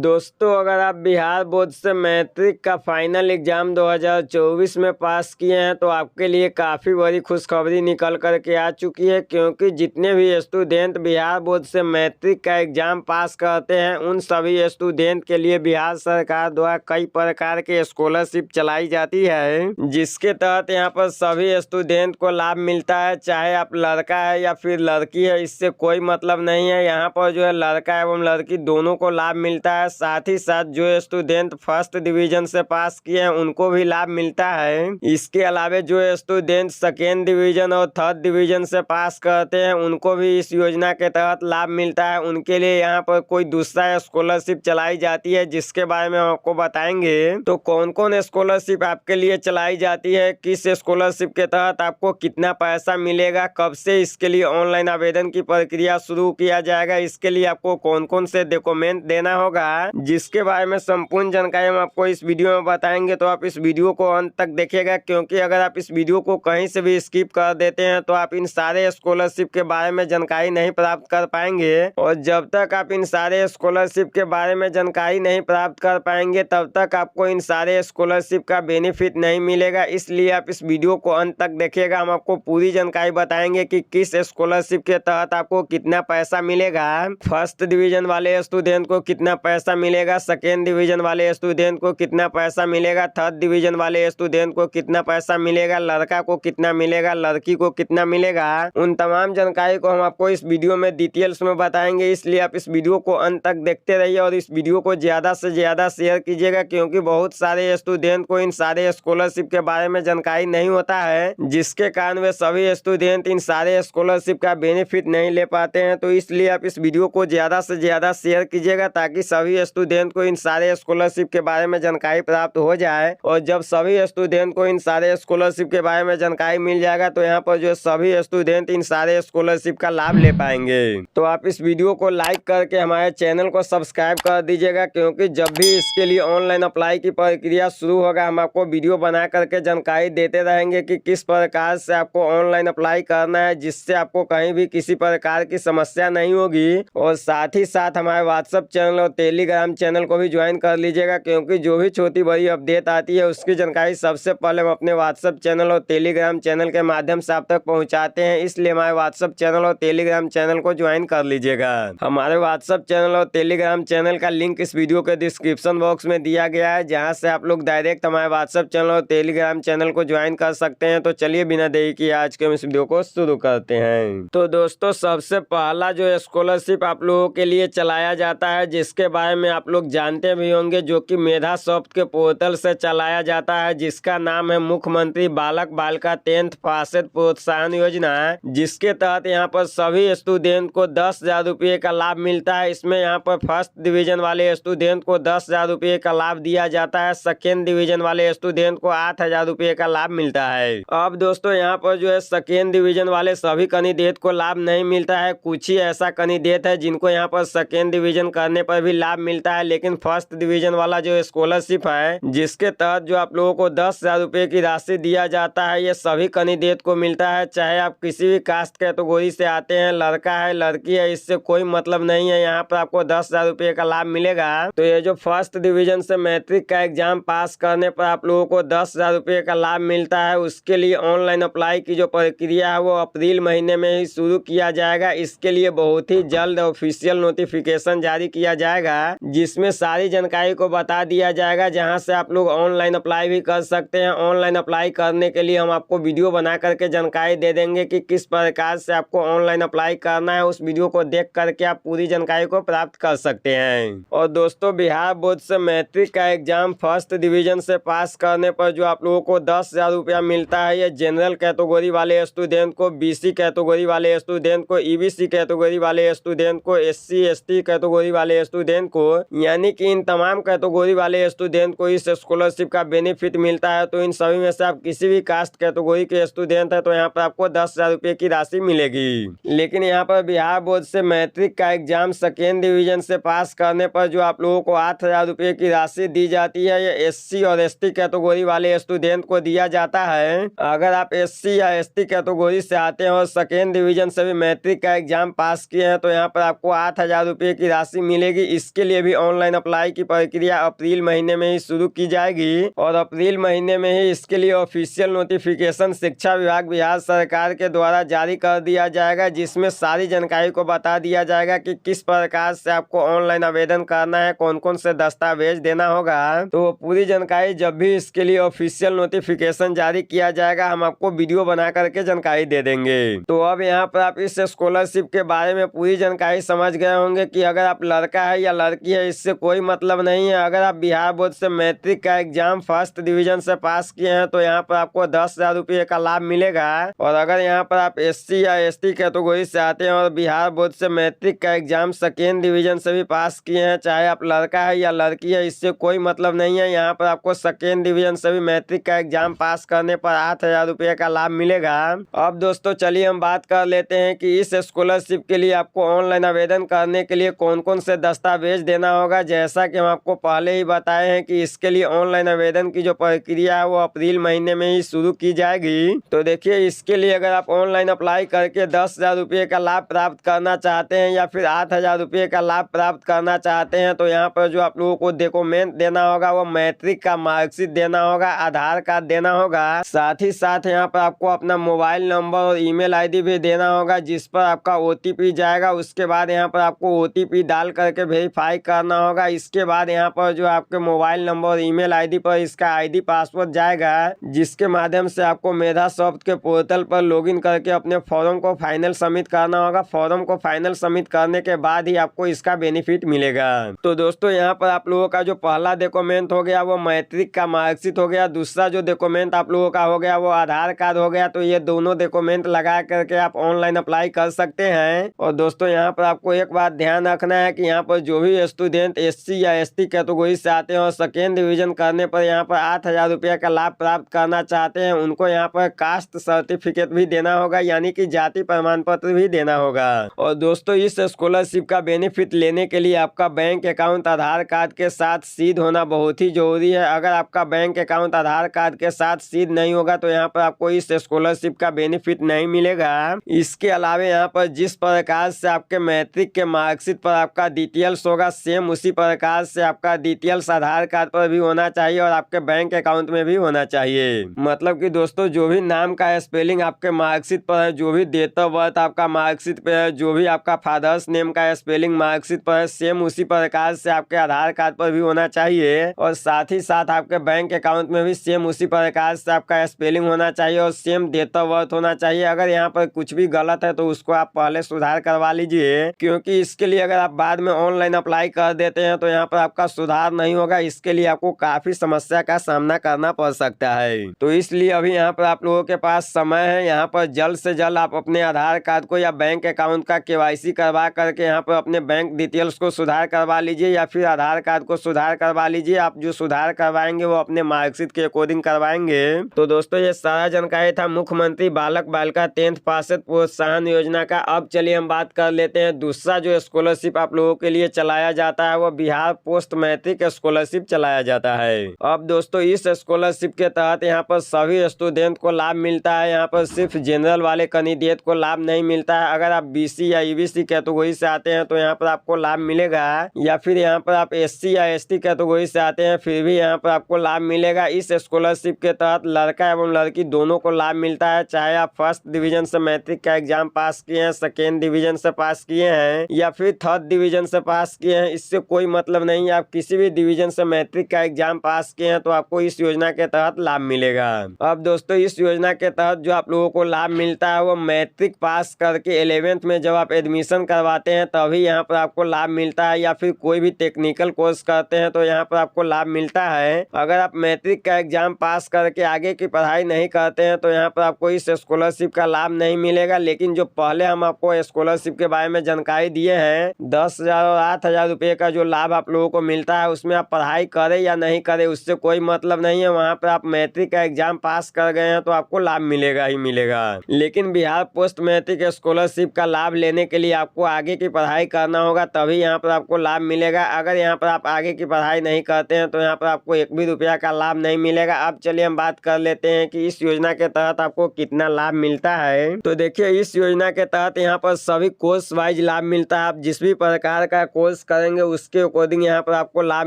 दोस्तों, अगर आप बिहार बोर्ड से मैट्रिक का फाइनल एग्जाम 2024 में पास किए हैं तो आपके लिए काफ़ी बड़ी खुशखबरी निकल कर के आ चुकी है, क्योंकि जितने भी स्टूडेंट बिहार बोर्ड से मैट्रिक का एग्जाम पास करते हैं उन सभी स्टूडेंट के लिए बिहार सरकार द्वारा कई प्रकार के स्कॉलरशिप चलाई जाती है, जिसके तहत यहाँ पर सभी स्टूडेंट को लाभ मिलता है। चाहे आप लड़का है या फिर लड़की है, इससे कोई मतलब नहीं है। यहाँ पर जो है लड़का एवं लड़की दोनों को लाभ मिलता है। साथ ही साथ जो स्टूडेंट फर्स्ट डिवीजन से पास किए हैं उनको भी लाभ मिलता है। इसके अलावा जो स्टूडेंट सेकेंड डिवीजन और थर्ड डिवीजन से पास करते हैं उनको भी इस योजना के तहत लाभ मिलता है। उनके लिए यहाँ पर कोई दूसरा स्कॉलरशिप चलाई जाती है, जिसके बारे में हम आपको बताएंगे। तो कौन कौन स्कॉलरशिप आपके लिए चलाई जाती है, किस स्कॉलरशिप के तहत आपको कितना पैसा मिलेगा, कब से इसके लिए ऑनलाइन आवेदन की प्रक्रिया शुरू किया जाएगा, इसके लिए आपको कौन कौन से डॉक्यूमेंट देना होगा, जिसके बारे में संपूर्ण जानकारी हम आपको इस वीडियो में बताएंगे। तो आप इस वीडियो को अंत तक देखिएगा, क्योंकि अगर आप इस वीडियो को कहीं से भी स्किप कर देते हैं तो आप इन सारे स्कॉलरशिप के बारे में जानकारी नहीं प्राप्त कर पाएंगे। और जब तक आप इन सारे स्कॉलरशिप के बारे में जानकारी नहीं प्राप्त कर पाएंगे तब तक आपको इन सारे स्कॉलरशिप का बेनिफिट नहीं मिलेगा। इसलिए आप इस वीडियो को अंत तक देखिएगा। हम आपको पूरी जानकारी बताएंगे कि किस स्कॉलरशिप के तहत आपको कितना पैसा मिलेगा। फर्स्ट डिवीजन वाले स्टूडेंट को कितना पैसा मिलेगा, सेकेंड डिवीजन वाले स्टूडेंट को कितना पैसा मिलेगा, थर्ड डिवीजन वाले स्टूडेंट को कितना पैसा मिलेगा, लड़का को कितना मिलेगा, लड़की को कितना मिलेगा। उन तमाम जानकारी को हम आपको इस वीडियो में डिटेल्स में बताएंगे। इसलिए आप इस वीडियो को अंत तक देखते रहिए और इस वीडियो को ज्यादा से ज्यादा शेयर कीजिएगा, क्योंकि बहुत सारे स्टूडेंट को इन सारे स्कॉलरशिप के बारे में जानकारी नहीं होता है, जिसके कारण वे सभी स्टूडेंट इन सारे स्कॉलरशिप का बेनिफिट नहीं ले पाते हैं। तो इसलिए आप इस वीडियो को ज्यादा से ज्यादा शेयर कीजिएगा, ताकि सभी स्टूडेंट को इन सारे स्कॉलरशिप के बारे में जानकारी प्राप्त हो जाए। और जब सभी स्टूडेंट को इन सारे स्कॉलरशिप के बारे में जानकारी मिल जाएगा तो यहाँ पर जो सभी स्टूडेंट इन सारे स्कॉलरशिप का लाभ ले पाएंगे। तो आप इस वीडियो को लाइक करके हमारे चैनल को सब्सक्राइब कर दीजिएगा, क्योंकि जब भी इसके लिए ऑनलाइन अप्लाई की प्रक्रिया शुरू होगा हम आपको वीडियो बना करके जानकारी देते रहेंगे कि किस प्रकार से आपको ऑनलाइन अप्लाई करना है, जिससे आपको कहीं भी किसी प्रकार की समस्या नहीं होगी। और साथ ही साथ हमारे व्हाट्सएप चैनल और टेलीग्राम चैनल को भी ज्वाइन कर लीजिएगा, क्योंकि जो भी छोटी बड़ी अपडेट आती है उसकी जानकारी सबसे पहले हम अपने व्हाट्सएप चैनल और टेलीग्राम चैनल के माध्यम से आप तक पहुंचाते हैं। इसलिए हमारे व्हाट्सएप चैनल और टेलीग्राम चैनल को ज्वाइन कर लीजिएगा। हमारे व्हाट्सएप चैनल और टेलीग्राम चैनल का लिंक इस वीडियो के डिस्क्रिप्शन बॉक्स में दिया गया है, जहाँ से आप लोग डायरेक्ट हमारे व्हाट्सएप चैनल और टेलीग्राम चैनल को ज्वाइन कर सकते हैं। तो चलिए बिना देरी किए आज के हम इस वीडियो को शुरू करते हैं। तो दोस्तों, सबसे पहला जो स्कॉलरशिप आप लोगों के लिए चलाया जाता है, जिसके बारे में आप लोग जानते भी होंगे, जो कि मेधा सॉफ्ट के पोर्टल से चलाया जाता है, जिसका नाम है मुख्यमंत्री बालक बालिका 10th पासेड प्रोत्साहन योजना, जिसके तहत यहाँ पर सभी स्टूडेंट को 10,000 रुपये का लाभ मिलता है। इसमें यहाँ पर फर्स्ट डिवीजन वाले स्टूडेंट को 10,000 रुपये का लाभ दिया जाता है, सेकेंड डिवीजन वाले स्टूडेंट को 8,000 रुपये का लाभ मिलता है। अब दोस्तों, यहाँ पर जो है सेकेंड डिवीजन वाले सभी कैंडिडेट को लाभ नहीं मिलता है। कुछ ही ऐसा कैंडिडेट है जिनको यहाँ पर सेकेंड डिवीजन करने पर भी लाभ मिलता है, लेकिन फर्स्ट डिवीजन वाला जो स्कॉलरशिप है, जिसके तहत जो आप लोगों को 10,000 रुपये की राशि दिया जाता है, ये सभी कैंडिडेट को मिलता है। चाहे आप किसी भी कास्ट कैटेगरी से आते हैं, लड़का है लड़की है, इससे कोई मतलब नहीं है, यहाँ पर आपको 10,000 रुपये का लाभ मिलेगा। तो ये जो फर्स्ट डिवीजन से मैट्रिक का एग्जाम पास करने पर आप लोगों को 10,000 रुपये का लाभ मिलता है, उसके लिए ऑनलाइन अप्लाई की जो प्रक्रिया है वो अप्रैल महीने में ही शुरू किया जाएगा। इसके लिए बहुत ही जल्द ऑफिशियल नोटिफिकेशन जारी किया जाएगा, जिसमें सारी जानकारी को बता दिया जाएगा, जहां से आप लोग ऑनलाइन अप्लाई भी कर सकते हैं। ऑनलाइन अप्लाई करने के लिए हम आपको वीडियो बना करके जानकारी दे देंगे कि किस प्रकार से आपको ऑनलाइन अप्लाई करना है। उस वीडियो को देख करके आप पूरी जानकारी को प्राप्त कर सकते हैं। और दोस्तों, बिहार बोर्ड से मैट्रिक का एग्जाम फर्स्ट डिवीजन से पास करने पर जो आप लोगों को 10,000 रुपया मिलता है, ये जनरल कैटेगरी वाले स्टूडेंट को, BC कैटेगरी वाले स्टूडेंट को, EBC कैटेगरी वाले स्टूडेंट को, SC ST कैटेगरी वाले स्टूडेंट को, यानी कि इन तमाम कैटेगरी वाले स्टूडेंट को इस स्कॉलरशिप का बेनिफिट मिलता है। तो इन सभी में से आप किसी भी कास्ट कैटेगरी के स्टूडेंट है तो यहाँ पर आपको 10,000 रुपये की राशि मिलेगी। लेकिन यहाँ पर बिहार बोर्ड से मैट्रिक का एग्जाम सेकेंड डिवीजन से पास करने पर जो आप लोगों को 8,000 रुपये की राशि दी जाती है, ये SC और ST कैटेगरी वाले स्टूडेंट को दिया जाता है। अगर आप SC या ST कैटेगरी से आते हैं और सेकेंड डिवीजन से भी मैट्रिक का एग्जाम पास किए हैं तो यहाँ पर आपको 8,000 रुपये की राशि मिलेगी। इसके लिए भी ऑनलाइन अप्लाई की प्रक्रिया अप्रैल महीने में ही शुरू की जाएगी और अप्रैल महीने में ही इसके लिए ऑफिशियल नोटिफिकेशन शिक्षा विभाग बिहार सरकार के द्वारा जारी कर दिया जाएगा, जिसमें सारी जानकारी को बता दिया जाएगा कि किस प्रकार से आपको ऑनलाइन आवेदन करना है, कौन कौन से दस्तावेज देना होगा। तो पूरी जानकारी जब भी इसके लिए ऑफिशियल नोटिफिकेशन जारी किया जाएगा हम आपको वीडियो बना करके जानकारी दे देंगे। तो अब यहाँ पर आप इस स्कॉलरशिप के बारे में पूरी जानकारी समझ गए होंगे कि अगर आप लड़का है या लड़की है इससे कोई मतलब नहीं है। अगर आप बिहार बोर्ड से मैट्रिक का एग्जाम फर्स्ट डिवीजन से पास किए हैं तो यहाँ पर आपको 10,000 रुपये का लाभ मिलेगा। और अगर यहाँ पर आप SC या ST कैटेगरी से आते हैं और बिहार बोर्ड से मैट्रिक का एग्जाम सेकेंड डिवीजन से भी पास किए हैं, चाहे आप लड़का है या लड़की है, इससे कोई मतलब नहीं है। यहाँ पर आपको सेकेंड डिवीजन से भी मैट्रिक का एग्जाम पास करने पर 8,000 रुपये का लाभ मिलेगा। अब दोस्तों चलिए हम बात कर लेते हैं कि इस स्कॉलरशिप के लिए आपको ऑनलाइन आवेदन करने के लिए कौन कौन से दस्तावेज देना होगा। जैसा कि हम आपको पहले ही बताए हैं कि इसके लिए ऑनलाइन आवेदन की जो प्रक्रिया है वो अप्रैल महीने में ही शुरू की जाएगी। तो देखिए इसके लिए अगर आप ऑनलाइन अप्लाई करके 10,000 रुपये का लाभ प्राप्त करना चाहते हैं या फिर 8,000 रुपये का लाभ प्राप्त करना चाहते हैं तो यहाँ पर जो आप लोगों को डॉक्यूमेंट देना होगा वो मैट्रिक का मार्कशीट देना होगा, आधार कार्ड देना होगा, साथ ही साथ यहाँ पर आपको अपना मोबाइल नंबर और ईमेल आईडी भी देना होगा जिस पर आपका OTP जाएगा। उसके बाद यहाँ पर आपको OTP डाल करके वेरीफाई करना होगा। इसके बाद यहाँ पर जो आपके मोबाइल नंबर और ईमेल आईडी पर इसका ID पासवर्ड जाएगा, जिसके माध्यम से आपको मेधा सॉफ्ट के पोर्टल पर लॉगिन करके अपने फॉर्म को फाइनल सबमिट करना होगा। फॉर्म को फाइनल सबमिट करने के बाद ही आपको इसका बेनिफिट मिलेगा। तो दोस्तों यहाँ पर आप लोगों का जो पहला डॉक्यूमेंट हो गया वो मैट्रिक का मार्कशीट हो गया, दूसरा जो डॉक्यूमेंट आप लोगों का हो गया वो आधार कार्ड हो गया। तो ये दोनों डॉक्यूमेंट लगा करके आप ऑनलाइन अप्लाई कर सकते हैं। और दोस्तों यहाँ पर आपको एक बात ध्यान रखना है कि यहाँ पर जो भी स्टूडेंट SC या ST कैटेगरी से आते हैं और सेकेंड डिवीजन करने पर यहाँ पर 8,000 रुपये का लाभ प्राप्त करना चाहते हैं उनको यहाँ पर कास्ट सर्टिफिकेट भी देना होगा, यानी कि जाति प्रमाण पत्र भी देना होगा। और दोस्तों इस स्कॉलरशिप का बेनिफिट लेने के लिए आपका बैंक अकाउंट आधार कार्ड के साथ सीध होना बहुत ही जरूरी है। अगर आपका बैंक अकाउंट आधार कार्ड के साथ सीध नहीं होगा तो यहाँ पर आपको इस स्कॉलरशिप का बेनिफिट नहीं मिलेगा। इसके अलावा यहाँ पर जिस प्रकार से आपके मैट्रिक के मार्कशीट पर आपका डिटेल्स होगा सेम उसी प्रकार से आपका डिटेल्स आधार कार्ड पर भी होना चाहिए और आपके बैंक अकाउंट में भी होना चाहिए। मतलब कि दोस्तों जो भी नाम का स्पेलिंग आपके मार्कशीट पर है, जो भी डेट ऑफ बर्थ आपका मार्कशीट पे है, जो भी आपका फादर्स नेम का स्पेलिंग मार्कशीट पर है, सेम उसी प्रकार से आपके आधार कार्ड पर भी होना चाहिए। और साथ ही साथ आपके बैंक अकाउंट में भी सेम उसी प्रकार से आपका स्पेलिंग होना चाहिए और सेम डेट ऑफ बर्थ होना चाहिए। अगर यहाँ पर कुछ भी गलत है तो उसको आप पहले सुधार करवा लीजिए, क्योंकि इसके लिए अगर आप बाद में ऑनलाइन अप्लाई कर देते हैं तो यहाँ पर आपका सुधार नहीं होगा। इसके लिए आपको काफी समस्या का सामना करना पड़ सकता है। तो इसलिए अभी यहाँ पर आप लोगों के पास समय है, यहाँ पर जल्द से जल्द आप अपने आधार कार्ड को या बैंक अकाउंट का KYC करवा करके यहाँ पर अपने बैंक डिटेल्स को सुधार करवा लीजिए या फिर आधार कार्ड को सुधार करवा लीजिए। आप जो सुधार करवाएंगे वो अपने मार्कशीट के अकॉर्डिंग करवाएंगे। तो दोस्तों ये सारा जानकारी था मुख्यमंत्री बालक बालिका 10th पास प्रोत्साहन योजना का। अब चलिए हम बात कर लेते हैं दूसरा जो स्कॉलरशिप आप लोगों के लिए चलाया जाता है वो बिहार पोस्ट मैट्रिक स्कॉलरशिप चलाया जाता है। अब दोस्तों इस स्कॉलरशिप के तहत यहाँ पर सभी स्टूडेंट को लाभ मिलता है। यहाँ पर सिर्फ जनरल वाले कैंडिडेट को लाभ नहीं मिलता है। अगर आप BC या EBC कैटेगरी से आते हैं तो यहाँ पर आपको लाभ मिलेगा, या फिर यहाँ पर आप SC या ST कैटेगरी से आते हैं फिर भी यहाँ पर आपको लाभ मिलेगा। इस स्कॉलरशिप के तहत लड़का एवं लड़की दोनों को लाभ मिलता है, चाहे आप फर्स्ट डिवीजन से मैट्रिक का एग्जाम पास किए हैं, सेकेंड डिवीजन से पास किए हैं या फिर थर्ड डिवीजन से पास किए हैं, इससे कोई मतलब नहीं। आप किसी भी डिवीजन से मैट्रिक का एग्जाम पास किए हैं तो आपको इस योजना के तहत लाभ मिलेगा। अब दोस्तों इस योजना के तहत जो आप लोगों को लाभ मिलता है वो मैट्रिक पास करके 11th में जब आप एडमिशन करवाते हैं तभी यहाँ पर आपको लाभ मिलता है, या फिर कोई भी टेक्निकल कोर्स करते हैं तो यहाँ पर आपको लाभ मिलता है। अगर आप मैट्रिक का एग्जाम पास करके आगे की पढ़ाई नहीं करते हैं तो यहाँ पर आपको इस स्कॉलरशिप का लाभ नहीं मिलेगा। लेकिन जो पहले हम आपको स्कॉलरशिप के बारे में जानकारी दिए हैं 10,000 और 8,000 रुपये का जो लाभ आप लोगों को मिलता है उसमें आप पढ़ाई करें या नहीं करें उससे कोई मतलब नहीं है। वहाँ पर आप मैट्रिक का एग्जाम पास कर गए हैं तो आपको लाभ मिलेगा ही मिलेगा। लेकिन बिहार पोस्ट मैट्रिक स्कॉलरशिप का लाभ लेने के लिए आपको आगे की पढ़ाई करना होगा, तभी यहाँ पर आपको लाभ मिलेगा। अगर यहाँ पर आप आगे की पढ़ाई नहीं करते हैं तो यहाँ पर आपको 1 भी रुपया का लाभ नहीं मिलेगा। अब चलिए हम बात कर लेते हैं कि इस योजना के तहत आपको कितना लाभ मिलता है। तो देखिए इस योजना के तहत यहाँ पर सभी कोर्स वाइज लाभ मिलता है। आप जिस भी प्रकार का कोर्स करेंगे उसके अकॉर्डिंग यहाँ पर आपको लाभ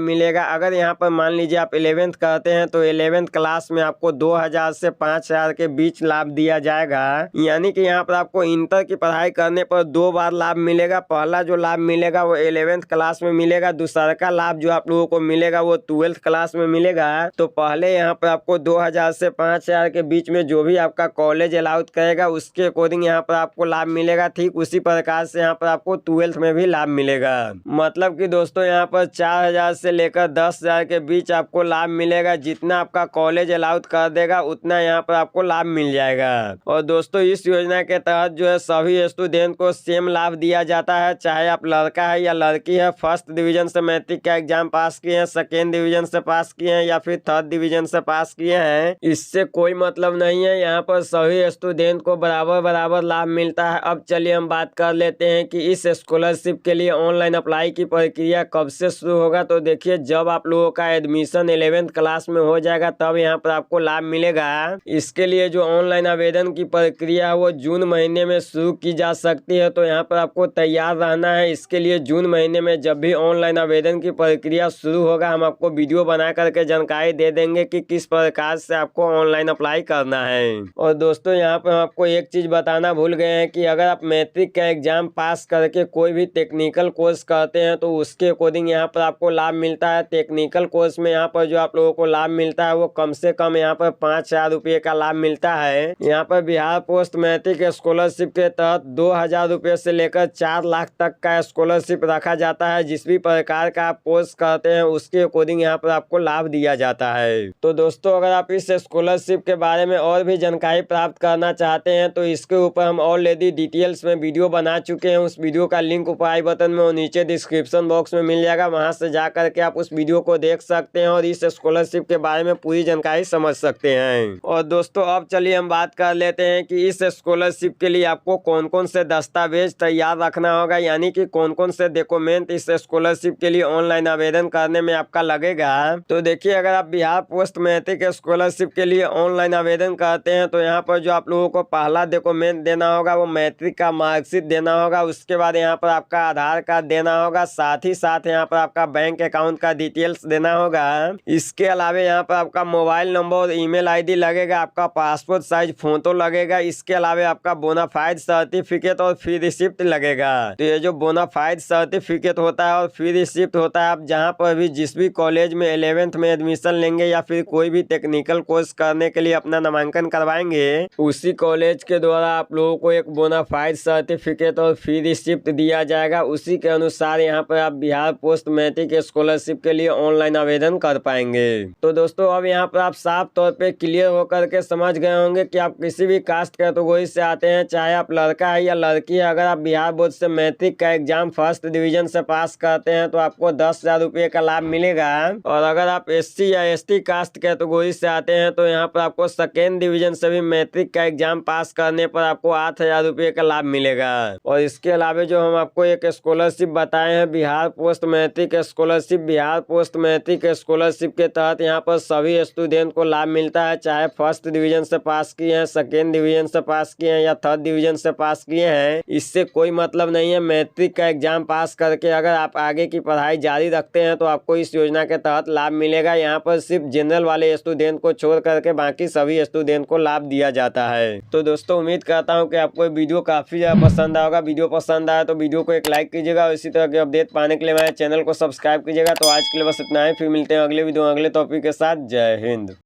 मिलेगा। अगर यहाँ पर मान लीजिए आप 11th करते हैं तो 11th क्लास में आपको 2000 से 5000 के बीच लाभ दिया जाएगा। यानी कि यहाँ पर आपको इंटर की पढ़ाई करने पर 2 बार लाभ मिलेगा। पहला जो लाभ मिलेगा वो 11th क्लास में मिलेगा, दूसरा का लाभ जो आप लोगों को मिलेगा वो 12th क्लास में मिलेगा। तो पहले यहाँ पर आपको 2000 से 5000 के बीच में जो भी आपका कॉलेज अलाउड करेगा उसके अकॉर्डिंग यहाँ पर आपको लाभ मिलेगा। ठीक उसी प्रकार से यहाँ पर आपको 12th में भी लाभ मिलेगा। मतलब कि दोस्तों यहाँ पर 4000 से लेकर 10,000 के बीच आपको लाभ मिलेगा। जितना आपका कॉलेज अलाउड कर देगा उतना यहाँ पर आपको लाभ मिल जाएगा। और दोस्तों इस योजना के तहत जो है सभी स्टूडेंट को सेम लाभ दिया जाता है, चाहे आप लड़का है या लड़की है, फर्स्ट डिवीजन से मैट्रिक का एग्जाम पास किए हैं, सेकेंड डिवीजन से पास किए हैं या फिर थर्ड डिवीजन से पास किए हैं, इससे कोई मतलब नहीं है। यहाँ पर सभी स्टूडेंट को बराबर बराबर लाभ मिलता है। अब चलिए हम बात कर लेते हैं कि इस स्कॉलरशिप के लिए ऑनलाइन अप्लाई की प्रक्रिया कब से शुरू होगा। तो देखिए जब आप लोगों का एडमिशन 11th क्लास में हो जाएगा तब यहाँ पर आपको लाभ मिलेगा। इसके लिए जो ऑनलाइन आवेदन की प्रक्रिया है वो जून महीने में शुरू की जा सकती है। तो यहाँ पर आपको तैयार रहना है। इसके लिए जून महीने में जब भी ऑनलाइन आवेदन की प्रक्रिया शुरू होगा हम आपको वीडियो बना करके जानकारी दे देंगे कि किस प्रकार से आपको ऑनलाइन अप्लाई करना है। और दोस्तों यहाँ पर हम आपको एक चीज बताना भूल गए हैं कि अगर आप मैट्रिक का एग्जाम पास करके कोई भी टेक्निकल कोर्स करते हैं तो उसके अकॉर्डिंग यहाँ पर आपको लाभ मिलता है। टेक्निकल कोर्स में यहाँ पर जो आप लोगों को लाभ मिलता है वो कम से कम यहाँ पर 5000 रुपये का लाभ मिलता है। यहाँ पर बिहार पोस्ट मैट्रिक स्कॉलरशिप के तहत 2000 रुपये से लेकर 4 लाख तक का स्कॉलरशिप रखा जाता है। जिस भी प्रकार का आप कोर्स करते हैं उसके अकॉर्डिंग यहाँ पर आपको लाभ दिया जाता है। तो दोस्तों अगर आप इस स्कॉलरशिप के बारे में और भी जानकारी प्राप्त करना चाहते हैं तो इसके ऊपर हम ऑलरेडी डिटेल्स में वीडियो बना चुके हैं। उस वीडियो का लिंक ऊपर आई बटन में और नीचे डिस्क्रिप्शन बॉक्स में मिल जाएगा, वहां से जा करके आप उस वीडियो को देख सकते हैं और इस स्कॉलरशिप के बारे में पूरी जानकारी समझ सकते हैं। और दोस्तों अब चलिए हम बात कर लेते हैं कि इस स्कॉलरशिप के लिए आपको कौन कौन से दस्तावेज तैयार रखना होगा, यानी कि कौन कौन से डॉक्यूमेंट इस स्कॉलरशिप के लिए ऑनलाइन आवेदन करने में आपका लगेगा। तो देखिए अगर आप बिहार पोस्ट मैट्रिक स्कॉलरशिप के लिए ऑनलाइन आवेदन करते हैं तो यहाँ पर जो आप लोगों को पहला डॉक्यूमेंट देना होगा वो मैट्रिक का मार्कशीट देना होगा। उसके बाद यहाँ पर आपका आधार कार्ड देना होगा, साथ ही साथ यहाँ पर आपका बैंक अकाउंट का डिटेल्स देना होगा। इसके अलावा यहाँ पर आपका मोबाइल नंबर और ईमेल आईडी लगेगा, आपका पासपोर्ट साइज फोटो लगेगा। इसके अलावा आपका बोनाफाइड सर्टिफिकेट और फी रिसिप्ट लगेगा। तो ये जो बोनाफाइड सर्टिफिकेट होता है और फी रिसिप्ट होता है, आप जहाँ पर भी जिस भी कॉलेज में 11th में एडमिशन लेंगे या फिर कोई भी टेक्निकल कोर्स करने के लिए अपना नामांकन करवाएंगे उसी कॉलेज के द्वारा आप लोगों को एक बोनाफाइड सर्टिफिकेट और फी रिसिप्ट दिया जाएगा। उसी के अनुसार यहाँ पर आप बिहार पोस्ट मैट्रिक स्कॉलरशिप के लिए ऑनलाइन आवेदन कर पाएंगे। तो दोस्तों अब यहाँ पर आप साफ तौर पे क्लियर होकर के समझ गए होंगे कि आप किसी भी कास्ट कैटेगरी से आते हैं, चाहे आप लड़का है या लड़की है, अगर आप बिहार बोर्ड से मैट्रिक का एग्जाम फर्स्ट डिवीजन से पास करते हैं तो आपको 10,000 रुपये का लाभ मिलेगा। और अगर आप SC या ST कास्ट कैटेगरी से आते हैं तो यहाँ पर आपको सेकेंड डिवीजन से भी मैट्रिक का एग्जाम पास करने पर आपको 8,000 रुपये का लाभ मिलेगा। और इसके अलावा जो हम आपको एक स्कॉलरशिप बताए हैं Bihar post matric scholarship, Bihar post matric scholarship के तहत यहाँ पर सभी स्टूडेंट को लाभ मिलता है, चाहे फर्स्ट डिवीजन से पास किए हैं, सेकेंड डिवीजन से पास किए हैं या थर्ड डिवीजन से पास किए हैं। इससे कोई मतलब नहीं है। मैट्रिक का एग्जाम पास करके अगर आप आगे की पढ़ाई जारी रखते हैं तो आपको इस योजना के तहत लाभ मिलेगा। यहाँ पर सिर्फ जनरल वाले स्टूडेंट को छोड़ करके बाकी सभी स्टूडेंट को लाभ दिया जाता है। तो दोस्तों उम्मीद करता हूँ कि आपको वीडियो काफी ज्यादा पसंद आएगा। वीडियो पसंद आया तो वीडियो को एक लाइक कीजिएगा और इसी तरह के अपडेट पाने के लिए हमारे चैनल को सब्सक्राइब कीजिएगा। तो आज के लिए बस इतना ही, फिर मिलते हैं अगले वीडियो अगले टॉपिक के साथ। जय हिंद।